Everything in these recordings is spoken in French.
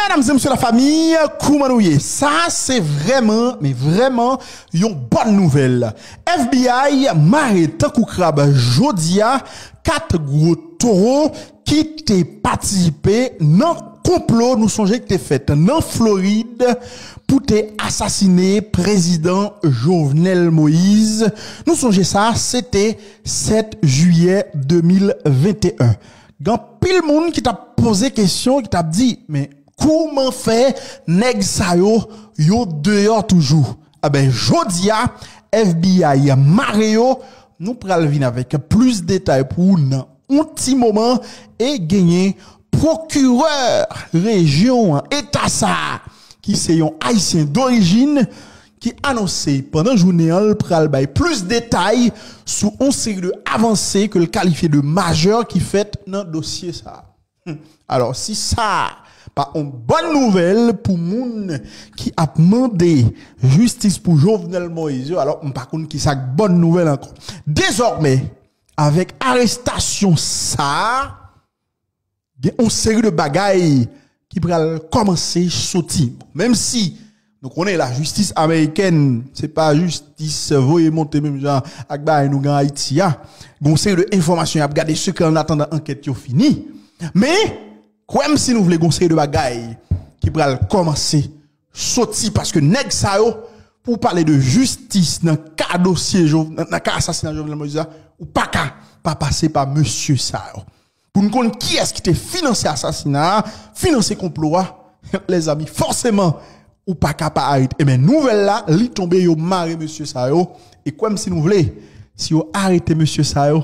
Mesdames et messieurs la famille, Koumanouye, ça c'est vraiment, mais vraiment, une bonne nouvelle. FBI m'arrête takou crabe jodia, 4 gros taureaux qui t'ont participé dans complot, nous songeons que t'es fait dans Floride pour te assassiner président Jovenel Moïse. Nous songeons ça, c'était 7 juillet 2021. Gan pile moun qui t'a posé question, qui t'a dit, mais comment fait nèg sa yo dehors toujours? Ah ben, jodia, FBI, Mario, nous pral vin avec plus de détails pour nan un petit moment et gagner procureur région état ça qui c'est un haïtien d'origine qui annoncé pendant journée al pral bay plus de détails sur une série de avancées que le qualifié de majeur qui fait dans dossier ça. Alors si ça pas une bonne nouvelle pour moun qui a demandé justice pour Jovenel Moïse, alors par contre qui ça bonne nouvelle encore. Désormais avec arrestation ça, il y a une série de bagailles qui pral commencer sortir. Même si nous connaissons la justice américaine, c'est pas justice voyer monter même genre ak ba nous en Haïti a. Une série de informations y a garder secret en attendant enquête yo fini. Mais comme si nous voulons une série de bagailles qui pral commencer sortir parce que nèg sa yo pour parler de justice dans cas dossier dans cas assassinat Jovenel Moïse ou pas passer par monsieur sa yo. Pour nous connaître qui est-ce qui t'a financé assassinat, financé complot, les amis, forcément, ou pas capable d'arrêter. Et mais nouvelle là, li tombe yo maré monsieur Sayo, et comme si nous voulons, si vous arrêtez monsieur Sayo,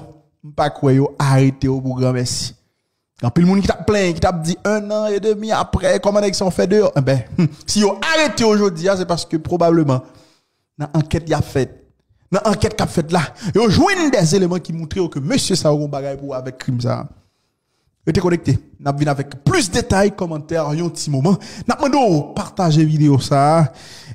pas quoi yo arrêté au pour grand merci. Quand puis le monde qui t'a plaint, qui t'a dit 1 an et demi après, comment est-ce qu'on fait dehors? Eh ben, si vous arrêtez aujourd'hui, c'est parce que probablement, dans l'enquête y a fait, dans l'enquête qu'a fait là, yo joine des éléments qui montrent que monsieur Sayo bagay pour avec crime ça. Restez connecté. N'a vinn avec plus de détails, commentaires, un petit moment. N'a demandé partager vidéo ça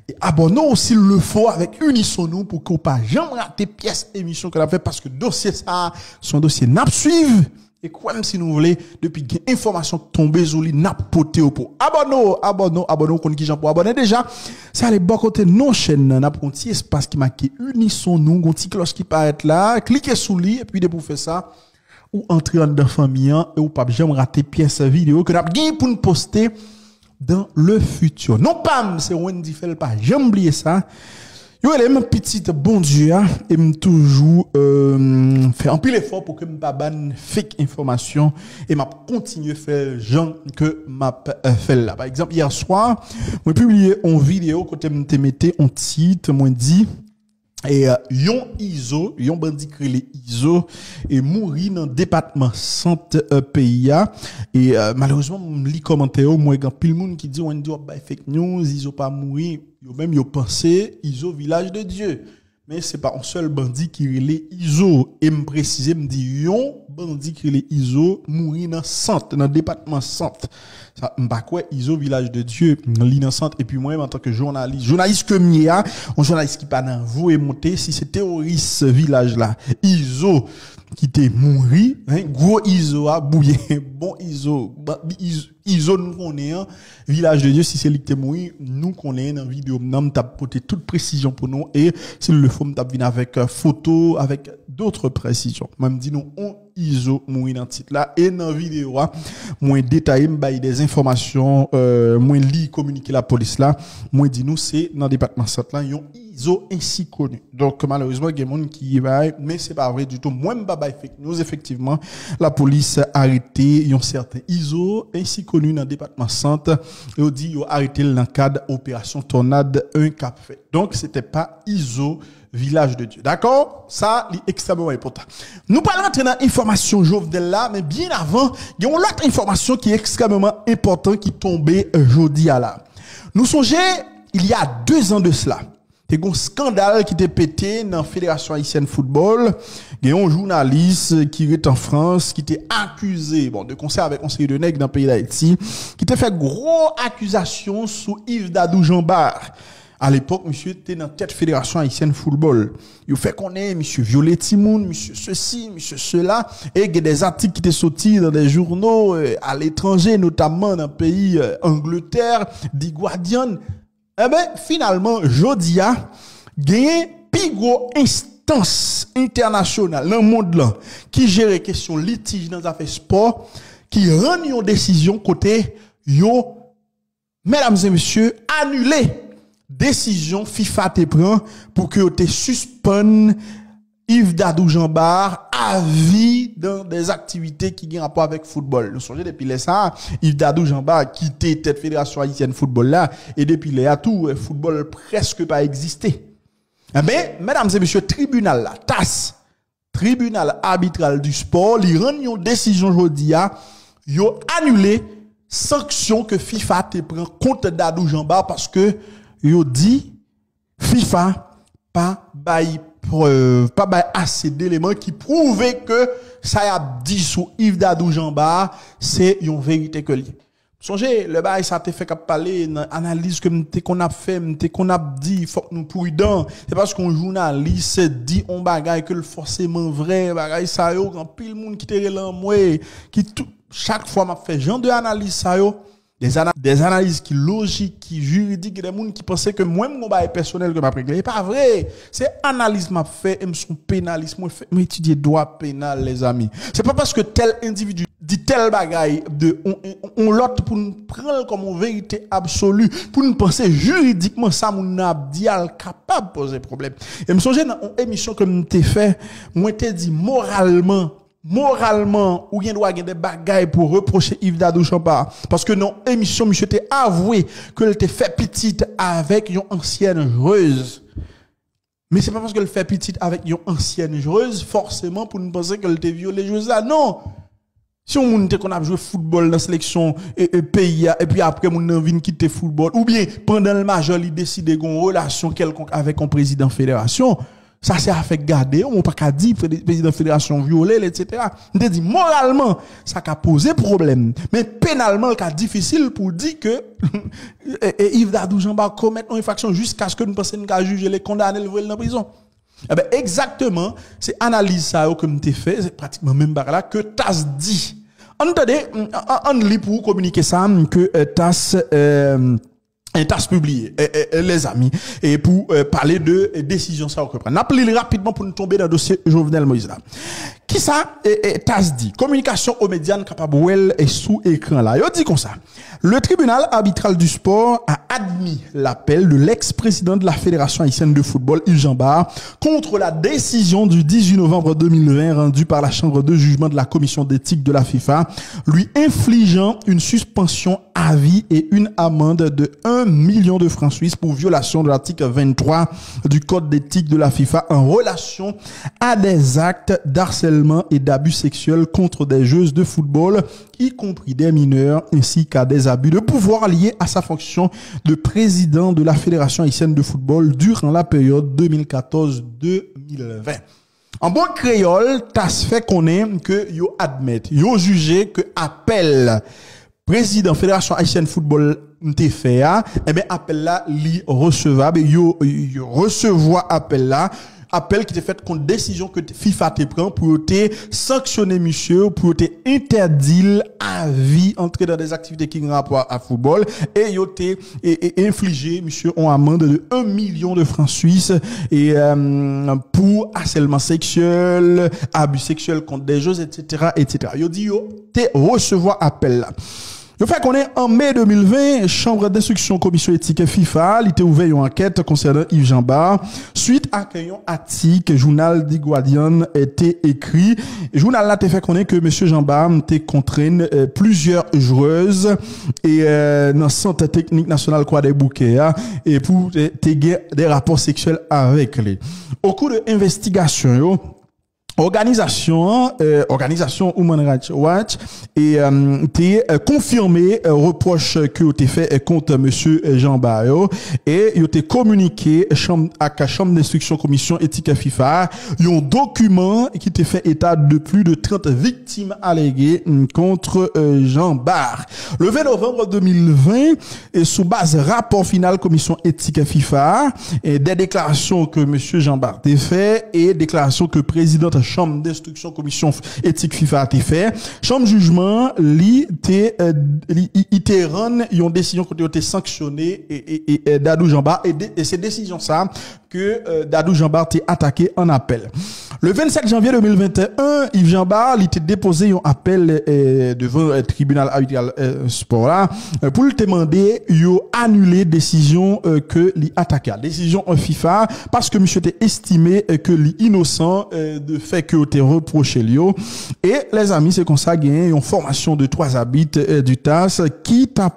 et abonnez-vous s'il le faut avec Unisson nous pour qu'on pas jamais rater pièce émission que l'a fait parce que dossier ça son dossier n'a suivre et comme si nous voulez depuis que information tomber sur lui n'a poté pour abonnez-vous qu'on qui j'en pour abonner déjà ça les bon côté non chaîne n'a un petit espace qui marqué Unisson nous un petit cloche qui paraît là cliquez sur lui et puis de pour faire ça ou entrer dans la famille et ou pas jamais rater pièce vidéo que n'a gagné pour nous poster dans le futur. Non pas c'est Wendy fait pas jamais oublier ça. Yo elle est petite bon Dieu et me toujours faire un pile effort pour que me pas ban fake information et m'a continuer faire gens que m'a fait là. Par exemple hier soir, moi publié une vidéo côté me mettait un titre moi dit et yon ISO, yon bandit créé ISO et mourir dans département centre pays et malheureusement li commentaire moi grand pile monde qui dit on dit fake news, ISO pas mourir, yo même yo pensé ISO village de Dieu. Mais c'est pas un seul bandit qui relait ISO et me préciser me dit yon bandit qui relait ISO mourir dans centre dans département centre. Ça m'pa quoi ISO village de Dieu l'innocente et puis moi en tant que journaliste que mia un journaliste qui pas dans vous et monter si c'est terroriste village là ISO qui t'est mouri gros ISO a bouillé bon ISO nous connaît village de Dieu si c'est lui qui t'est mouri nous connaît dans vidéo nous t'a porté toute précision pour nous et s'il le faut m't'a venir avec photo avec d'autres précisions même dit nous on ISO mouri dans titre là et dans vidéo moins détaillé m'baille des informations moins li communiquer la police là moins dit nous c'est dans département centre là yon ISO ainsi connu donc malheureusement il y a des gens qui va mais c'est pas vrai du tout moi m'ba bay fake news effectivement la police a arrêté yon certain ISO ainsi connu dans département centre et on dit yo arrêté dans cadre opération tornade 1 cap fait donc c'était pas ISO village de Dieu. D'accord? Ça, c'est extrêmement important. Nous parlons maintenant d'information Jovenel là, mais bien avant, il y a une autre information qui est extrêmement importante qui tombait jeudi à là. Nous songeons, il y a 2 ans de cela, il y a un scandale qui était pété dans la Fédération haïtienne football. Il y a un journaliste qui est en France, qui était accusé, de concert avec un série de nègres dans le pays d'Haïti, qui était fait gros accusations sous Yves Dadou Jean-Bar. À l'époque, monsieur était dans tête fédération haïtienne football. Il fait qu'on est monsieur violet Timoun, monsieur ceci, monsieur cela, et il y a des articles qui étaient sortis dans des journaux à l'étranger, notamment dans le pays Angleterre, The Guardian. Eh ben, finalement, Jodia gagne plus gros instance internationale dans le monde là, qui gère les questions litiges dans les affaires sport, qui rend une décision côté, yo, mesdames et messieurs, annuler décision FIFA te prend pour que te suspende Yves Dadou Jambard à vie dans des activités qui ont rapport avec football. Nous songez depuis les ça, Yves Dadou Jambard a quitté cette fédération haïtienne football là et depuis les à tout football presque pas existé. Eh ben, mesdames et messieurs, tribunal là, TAS, tribunal arbitral du sport, il rend une décision aujourd'hui yo annulé sanction que FIFA te prend contre Dadou Jambard parce que yo dit FIFA pas bail preuve, pas bail assez d'éléments qui prouvaient que ça y a dit sous Yves Dadou Jambard, c'est une vérité que li. Songez, le bail ça te fait qu'à parler dans analyse que qu'on a fait, qu'on a dit faut que nous prudents. C'est parce qu'on journaliste dit on bagaille que le forcément vrai, bagaille ça yo quand pile monde qui te relan moi qui tout chaque fois m'a fait genre de analyse ça yo. Des analyses qui logiques, qui juridiques, des gens qui pensaient que moi, mon bail personnel que m'a réglé. C'est pas vrai. C'est analyse m'a fait, et son pénaliste, moi, étudier droit pénal, les amis. C'est pas parce que tel individu dit tel bagaille on l'autre pour nous prendre comme une vérité absolue, pour nous penser juridiquement, ça, mon abdial capable de poser problème. Et me songe dans une émission que m'te fait, moi, t'ai dit moralement, ou bien doit avoir des bagailles pour reprocher Yves Dadou Jambard. Parce que non, émission, monsieur t'es avoué que elle t'est fait petite avec une ancienne joueuse. Mais c'est pas parce qu'elle fait petite avec une ancienne joueuse, forcément, pour nous penser qu'elle t'est violée joueuse là. Non! Si on monte qu'on a joué football dans la sélection pays, et puis après, on a envie de quitter football, ou bien, pendant le majeur, il décide qu'on relation quelconque avec un président fédération, ça c'est à faire garder, on pas qu'à dire président fédération violé, etc. On te dit moralement, ça a posé problème. Mais pénalement, c'est difficile pour dire que Yves Dadou Jambard commet une infraction jusqu'à ce que nous pensions qu'à juger les condamnés le voler dans la prison. Eh ben, exactement, c'est analyse ça que nous t'ai fait, c'est pratiquement même par là que TAS dit. Entendez, on lit pour communiquer ça que TAS TAS publié, les amis, et pour parler de décision ça qu'on prend. N'appelez rapidement pour nous tomber dans le dossier Jovenel Moïse là. Qui ça TAS dit? Communication aux médias capable et sous écran là. Il dit comme ça. Le tribunal arbitral du sport a admis l'appel de l'ex-président de la Fédération haïtienne de football, Yves Jambard, contre la décision du 18 novembre 2020 rendue par la chambre de jugement de la commission d'éthique de la FIFA, lui infligeant une suspension à vie et une amende de 1 million de francs suisses pour violation de l'article 23 du code d'éthique de la FIFA en relation à des actes d'harcèlement et d'abus sexuels contre des joueuses de football, y compris des mineurs, ainsi qu'à des abus de pouvoir liés à sa fonction de président de la Fédération haïtienne de football durant la période 2014-2020. En bon créole, TAS fait connaître que yo admettent, yo jugé que appel président Fédération haïtienne football t'es fait, eh bien, appel là, li recevable, yo recevoir appel là, appel qui était fait contre décision que FIFA te prend pour te sanctionner monsieur, pour te interdire à vie entrer dans des activités qui ont rapport à football et yo te infligé monsieur en amende de 1 million de francs suisses et pour harcèlement sexuel, abus sexuel contre des joueurs, etc., etc. Yo dit yo te recevoir appel là. Le fait qu'on est en mai 2020, chambre d'instruction commission éthique FIFA, il était ouvert une enquête concernant Yves Jambard. Suite à un article, journal The Guardian était écrit. Le journal là a fait connaître que monsieur Jambard était contraint plusieurs joueuses et dans centre technique national quoi des bouquets et pour des rapports sexuels avec les. Au cours de investigation organisation Human Rights Watch et confirmé reproche que été fait contre monsieur Jean Barreau et il été communiqué à la chambre d'instruction commission éthique FIFA un document qui était fait état de plus de 30 victimes alléguées contre Jean Bar. Le 20 novembre 2020 et sous base rapport final commission éthique FIFA et des déclarations que monsieur Jean Bar a fait et déclarations que président chambre d'instruction commission éthique FIFA a été fait chambre jugement li rend une décision qui a été sanctionnée et Dadou Jambard et c'est décision ça que Dadou Jambard a attaqué en appel. Le 27 janvier 2021, Yves Jambard a été déposé un appel devant le tribunal arbitral sport là pour lui demander yo annuler décision que li attaqué décision en FIFA parce que monsieur était estimé que li innocent de fait que été reproché lui et les amis c'est comme ça gagné une formation de 3 habits du TAS qui t'a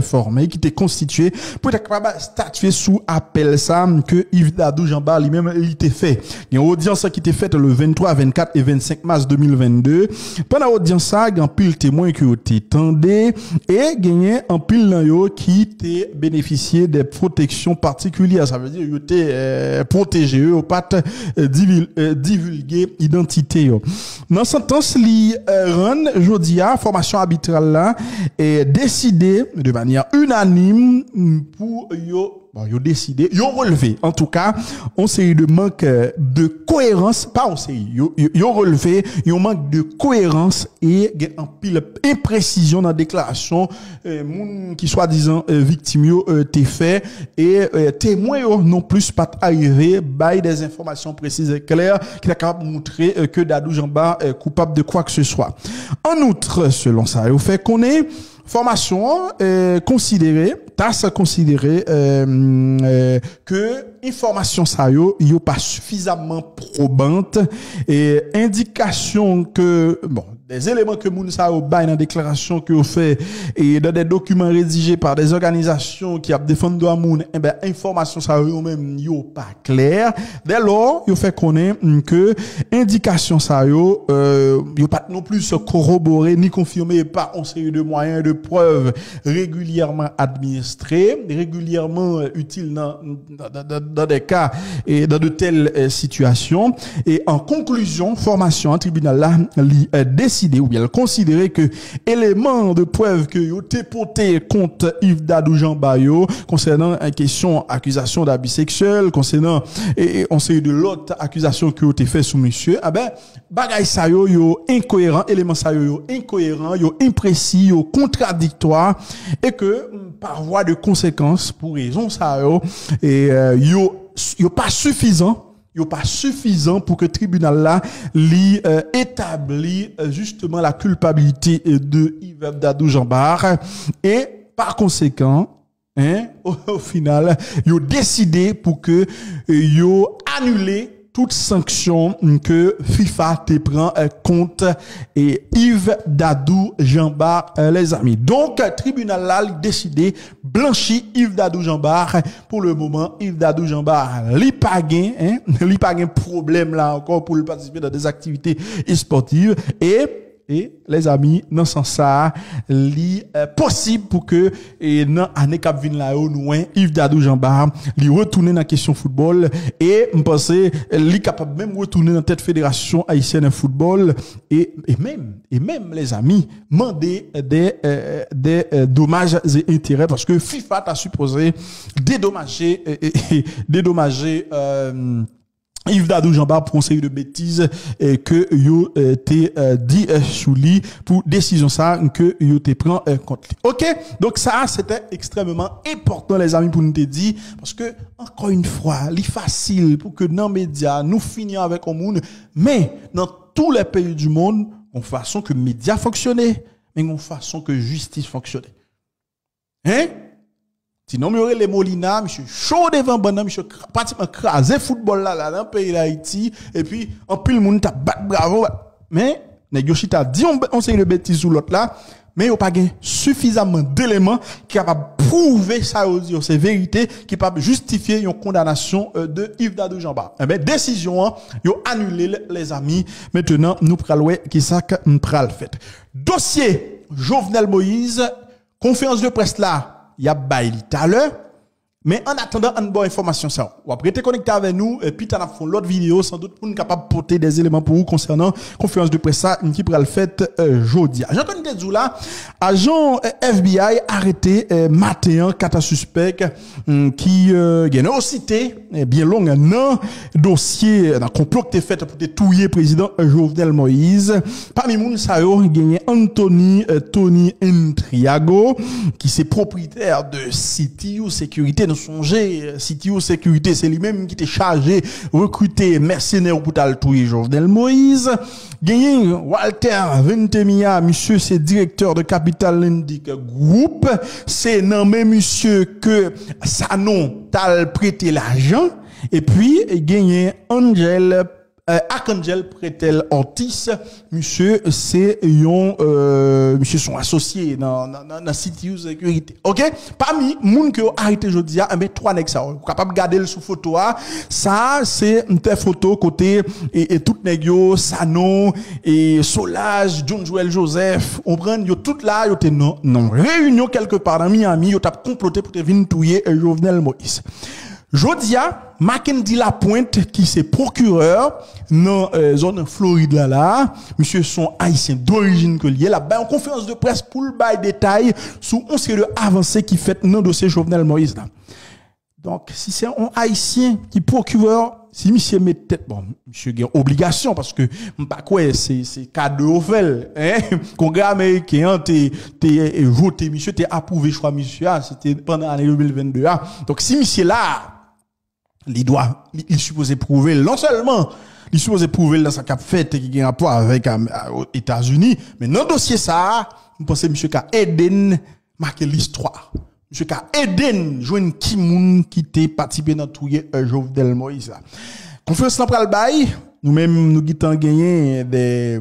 formé qui était constitué pour être capable statuer sous appel ça que Yves Dadou Jambard lui-même il était fait il y a une audience qui était faite le 23 24 et 25 mars 2022 pendant l'audience ça il y a un pile témoin qui été tendé et gagné un pile nan yo qui était bénéficié des protections particulières ça veut dire il était protégé au pas divulguer identité yo. Dans sentence li rend jodia formation arbitrale là et décidé de manière unanime pour yo décidé, yo relevé en tout cas on série de manque de cohérence pas on série yo relevé un manque de cohérence et en pile imprécision dans déclaration moun qui soi-disant victime yo t'est fait et témoin non plus pas arrivé bail des informations précises et claires qui est capable de montrer que Dadou Jambard est coupable de quoi que ce soit. En outre selon ça au fait qu'on est formation considérée TAS considéré que information ça yo pas suffisamment probante et indication que bon des éléments que moun sa yo bay dans déclaration que yo fait et dans des documents rédigés par des organisations qui a défendu droit moun et ben information ça yo même yo pas clair dès lors yo fait connaître que indication ça yo pas non plus se corroborer ni confirmer par une série de moyens de preuves régulièrement administrés régulièrement utiles dans des cas et dans de telles situations et en conclusion formation en tribunal là décidé ou bien considérer que éléments de preuve que yo té porté contre Yves Dadou Jambard concernant une question accusation d'abus sexuel concernant et on sait de l'autre accusation que yo té fait sous monsieur ah ben bagay sa yo incohérent élément sa yo incohérent yo imprécis yo contradictoire et que par voie de conséquence pour raison ça et yo pas suffisant pour que le tribunal là établit justement la culpabilité de Yves Dadou Jambard et par conséquent au final yo décidé pour que yo annuler toute sanction que FIFA te prend contre et Yves Dadou Jambard les amis. Donc tribunal là décidé blanchi Yves Dadou Jambard pour le moment Yves Dadou Jambard li pa gen problème là encore pour participer dans des activités sportives et les amis dans ce sens ça li possible pour que dans année cap vinn là nous Yves Dadou Jambard li retourner dans question football et me penser li capable même retourner dans tête fédération haïtienne de football et même les amis demander des dommages et intérêts parce que FIFA t'a supposé dédommager Yves Dadou Jambard pour conseiller de bêtises que yo t'es dit sous lui pour décision ça que yo te prend contre lui. OK? Donc ça c'était extrêmement important les amis pour nous te dire parce que encore une fois, il facile pour que dans médias nous finissons avec un monde mais dans tous les pays du monde, on façon que médias fonctionnent mais on façon que justice fonctionne. Hein? Sinon, il y aurait les Molina, monsieur chaud devant Bana, monsieur pratiquement crasé football là, dans le pays d'Haïti, et puis, en plus, le monde t'a battu bravo. Mais, Négiochi t'a dit, on sait le bêtise sous l'autre là, mais il n'y a pas suffisamment d'éléments qui sont capables de prouver ça, c'est vérité, qui sont capables de justifier une condamnation de Yves Dadou Jamba. Eh bien, décision, ils ont annulé les amis. Maintenant, nous prenons qui ça que nous prenons fait. Dossier Jovenel Moïse, conférence de presse là, il y a bail tout à l'heure. Mais en attendant, une bonne information, ça. Ou après, rester connecté avec nous, et puis, tu as fait l'autre vidéo, sans doute, pour nous capable de porter des éléments pour vous concernant conférence de presse, ça, qui pourra le faire, jeudi. Jean-Claude Dezula, agent FBI arrêté, matin, quatre suspects, qui, ont cité, bien long, un dossier, un complot qui est fait pour tuer président Jovenel Moïse. Parmi moun, ça, gagné Anthony, Tony Entriago, qui c'est propriétaire de City ou Sécurité. Nous songez, CTO Sécurité, c'est lui-même qui était chargé recruter mercenaires pour tuer Jovenel Moïse. Gagné Walter Ventemia, monsieur, c'est directeur de Capital Lending Group. C'est nommé monsieur que Sanon tal prêté l'argent. Et puis, gagné Arcangel Pretel Ortiz, monsieur, c'est monsieur son associé dans CTO Sécurité. OK? Parmi moun que arrêté aujourd'hui, mais trois nèg ça, capable garder le sous photo ça c'est une photo côté et tout nèg yo, Sanon et Solage, John Joel Joseph, on prend yo tout là, yo te non réunion quelque part dans Miami, yo t'a comploté pour te venir tuer Jovenel Moïse. Jodia, Mackenzie Lapointe, qui c'est procureur dans zone Floride là, monsieur son haïtien d'origine que lié là, en conférence de presse pour le bail détail sur un série avancé qui fait dans le dossier Jovenel Moïse là. Donc, si c'est un haïtien qui procureur, si monsieur met tête, bon, monsieur a obligation parce que, pas quoi, c'est cadeau offert, hein, congrès américain, t'es voté, monsieur, t'es approuvé, choix, monsieur, c'était pendant l'année 2022, donc si monsieur là, il supposé prouver, non seulement, il supposé prouver dans sa cap fait qui a un rapport avec aux États-Unis, mais dans le dossier ça, vous pensez monsieur Ka Eden marqué l'histoire. Monsieur Ka Eden joine qui moun qui t'est participé dans tout Jovenel Moïse. Conférence centrale bail, nous-mêmes nous guitons gagner des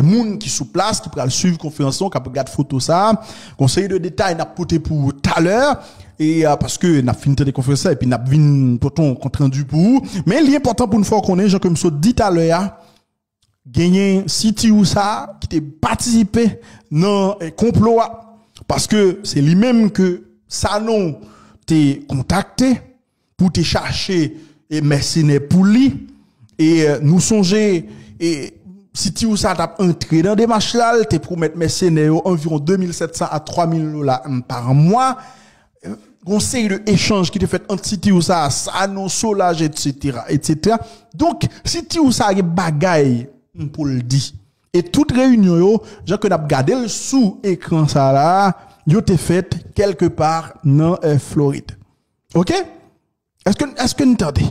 moun qui sous place qui pourra suivre conférence qui peut regarder photo ça, conseil de détail n'a porté pour tout à l'heure. Et parce que n'a fini de conférences et puis n'a vinn ton compte rendu pour vous, mais l'important pour nous faire connaître Jean comme ça dit à l'heure gagner City ou ça qui t'est participé dans complot parce que c'est lui-même que Sanon t'est contacté pour te chercher et mercenaires pour lui et nous songer et City ou ça t'a entré dans des marches là t'es promettre mercenaires environ 2700 à 3000 dollars par mois. Conseil de échange qui te fait entre City ou ça, Sanon, Solage, etc., etc. Donc, City ou ça, il bagaille, pour le dire. Et toute réunion, yo, j'ai que n'a gardé le sous écran ça là, yo te fait quelque part dans Floride. OK? Est-ce que vous entendez?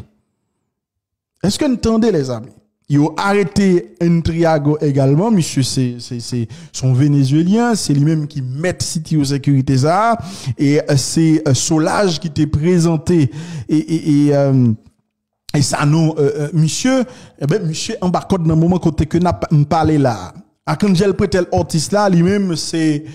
Est-ce que vous entendez, les amis? Ils ont arrêté Entriago également, monsieur, c'est son vénézuélien, c'est lui-même qui met City aux sécurité ça, et c'est Solage qui t'est présenté, et ça non, monsieur, eh ben, monsieur embarque dans le moment côté que n'a parlé là. Arcangel Pretel Ortiz là, lui-même, c'est,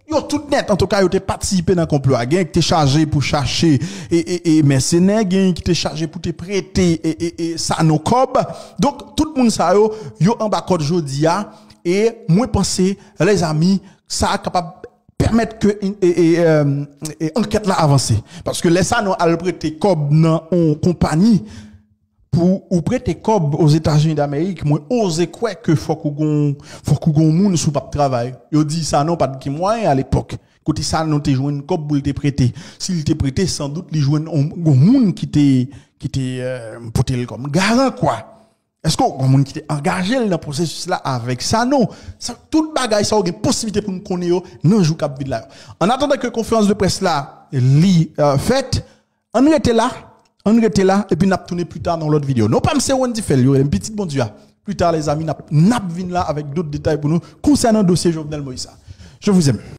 yo tout net, en tout cas, yo te participé dans le complot. Gen qui te chargé pour chercher et mercenaires, gen qui te chargé pour te prêter et Sanon Cob. Donc, tout le monde ça yo en bas code jodia et moi penser les amis, ça capable permettre que enquête là avancer parce que les Sanon a prêté Cob dans une compagnie pour ou prêter cob aux États-Unis d'Amérique, moi oser quoi que faut qu'on moun sous pas travail. Yo dit ça non pas de moyen à l'époque. Côté ça non te joindre une cob pour te prêter. S'il te prêté sans doute li joindre un moun qui t'est porté comme garant quoi. Est-ce qu'on moun qui t'est engagé dans le processus là avec ça non. Ça toute bagaille ça a une possibilité pour nous connaître non jou cap vide là. En attendant que conférence de presse là li faite, on était là. On reste là et puis n'a tourné plus tard dans l'autre vidéo. Non pas monsieur Wendy Fel, une petite bon Dieu. Plus tard les amis n'a vinn là avec d'autres détails pour nous concernant le dossier Jovenel Moïse. Je vous aime.